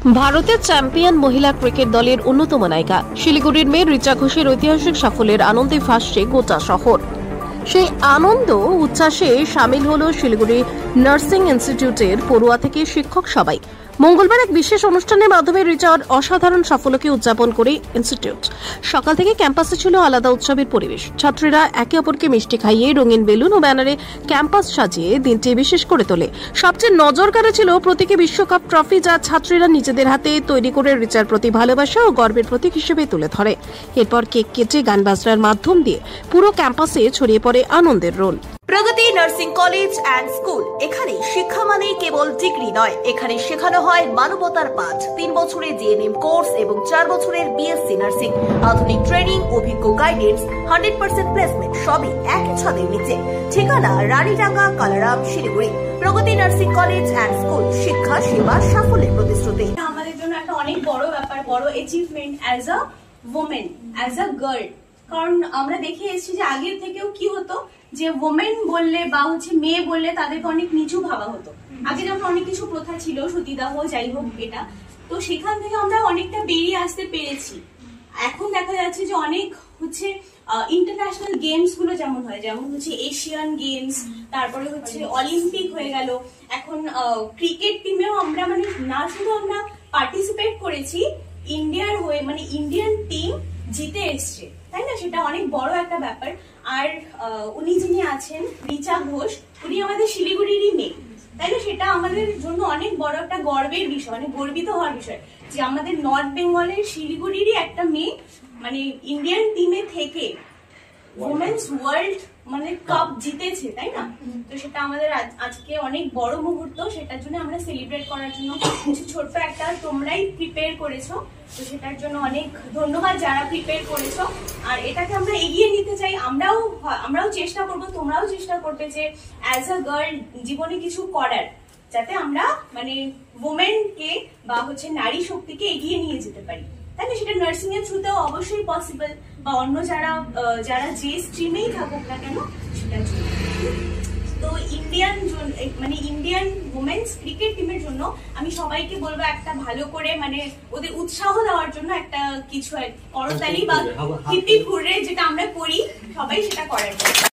ভারতের চ্যাম্পিয়ন মহিলা ক্রিকেট দলের অন্যতম নায়িকা শিলিগুড়ির মেয়ে রিচা ঘোষের ঐতিহাসিক সাফল্যের আনন্দে ভাসছে গোটা শহর। সেই আনন্দ উচ্ছ্বাসে সামিল হলো শিলিগুড়ি নার্সিং ইনস্টিটিউটের পড়ুয়া থেকে শিক্ষক সবাই। মঙ্গলবার এক বিশেষ অনুষ্ঠানের মাধ্যমে রিচার অসাধারণ সাফল্যকে উদযাপন করে ইনস্টিটিউট। সকাল থেকে ক্যাম্পাসে ছিল আলাদা উৎসবের পরিবেশ। ছাত্রীরা একে অপরকে মিষ্টি খাইয়ে রঙিন বেলুন ও ব্যানারে ক্যাম্পাস সাজিয়ে দিনটি বিশেষ করে তোলে। সবচেয়ে নজর কাড়া ছিল প্রতীকী বিশ্বকাপ ট্রফি, যা ছাত্রীরা নিজেদের হাতে তৈরি করে রিচার প্রতি ভালোবাসা ও গর্বের প্রতীক হিসেবে তুলে ধরে। এরপর কেক কেটে গান বাজনার মাধ্যম দিয়ে পুরো ক্যাম্পাসে ছড়িয়ে পড়ে আনন্দের role. Pragati nursing college and school. এখানে শিক্ষা মানে কেবল ডিগ্রি নয়, এখানে শেখানো হয় মানবতার পাঠ। 3 বছরের জিএনএম কোর্স এবং 4 বছরের বিএসসি নার্সিং, আধুনিক ট্রেনিং, অভিজ্ঞ গাইডেন্স, 100% প্লেসমেন্ট, সবই একই ছাদের নিচে। ঠিকানা রানীডাঙ্গা, কালারাম, শিলিগুড়ি। প্রগতি নার্সিং কলেজ অ্যান্ড স্কুল, শিক্ষা, সেবা, সাফল্যের প্রতিশ্রুতি। আমাদের জন্য একটা অনেক বড় ব্যাপার, বড় achievement as a women, as a girl. কারণ আমরা দেখে এসেছি যে আগের থেকেও কি হতো, যে ওমেন বললে বা মেয়ে বললে তাদেরকে অনেক নিচু ভাবা হতো। আগে যেমন অনেক কিছু প্রথা ছিল, সতীদাহ, যাই হোক এটা, তো সেখান থেকে আমরা অনেকটা বেরিয়ে আসতে পেরেছি। এখন দেখা যাচ্ছে যে অনেক ইন্টারন্যাশনাল গেমস গুলো যেমন হয়, যেমন এশিয়ান গেমস, তারপরে অলিম্পিক হয়ে গেল। এখন ক্রিকেট টিমেও আমরা না শুধু আমরা পার্টিসিপেট করেছি, ইন্ডিয়ার হয়ে ইন্ডিয়ান টিম জিতে এসছে, তাই না? সেটা অনেক বড় একটা ব্যাপার। আর উনি যিনি আছেন, রিচা ঘোষ, উনি আমাদের শিলিগুড়িরই মেয়ে, তাই না? সেটা আমাদের জন্য অনেক বড় একটা গর্বের বিষয়, অনেক গর্বিত হওয়ার বিষয় যে আমাদের নর্থ বেঙ্গলের শিলিগুড়িরই একটা মেয়ে ইন্ডিয়ান টিমে থেকে ওমেন্স ওয়ার্ল্ড কাপ জিতেছে, তাই না? তো সেটা আমাদের আজকে অনেক বড় মুহূর্ত। সেটার জন্য আমরা সেলিব্রেট করার জন্য কিছু ছোট্ট একটা তোমরাই প্রিপেয়ার করেছো, তো সেটার জন্য অনেক ধন্যবাদ যারা প্রিপেয়ার করেছো। আর এটাকে আমরা এগিয়ে নিতে চাই, আমরাও চেষ্টা করব, তোমরাও চেষ্টা করবে যে অ্যাজ আ গার্ল জীবনে কিছু করার, যাতে আমরা ওমেনকে বা নারী শক্তিকে এগিয়ে নিয়ে যেতে পারি, তাই না? সেটা নার্সিং এর থ্রুতেও অবশ্যই পসিবল, বা অন্য যারা যে স্ট্রিমেই থাকুক না কেন সেটার জন্য। তো ইন্ডিয়ান ওমেন্স ক্রিকেট টিমের জন্য আমি সবাইকে বলবো একটা ভালো করে ওদের উৎসাহ দেওয়ার জন্য একটা কিছু করতালি বা হিপি হুররে যেটা আমরা করি সবাই, সেটা করার জন্য।